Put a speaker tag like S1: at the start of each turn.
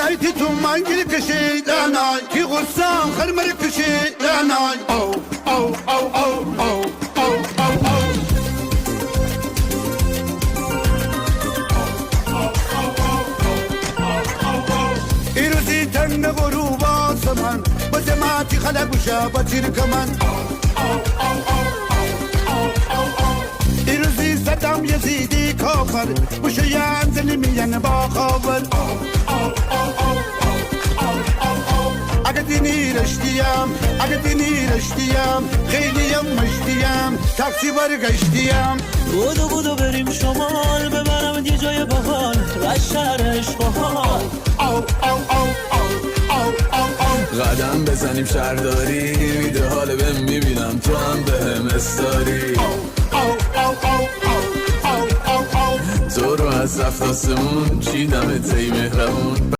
S1: نایتی تو منگل کشی دانای کی غصه خرمر کشی دانای او او او او او ایروزی تن غروب آسمان با جماعتی خلق و شب کمان ایروزی صدام یزیدی کافر بوشه ینزلی میان با خاور اگه دینی رشتیم خیلیم مشتیم تاکسی برگشتیم
S2: بودو بریم شمال ببرم یه جای باحال و شهرش باحال
S3: قدم بزنیم شهرداری میده حال بهم میبینم تو هم بهم استاری تو رو از رفت آسمون چیدم تی مهربون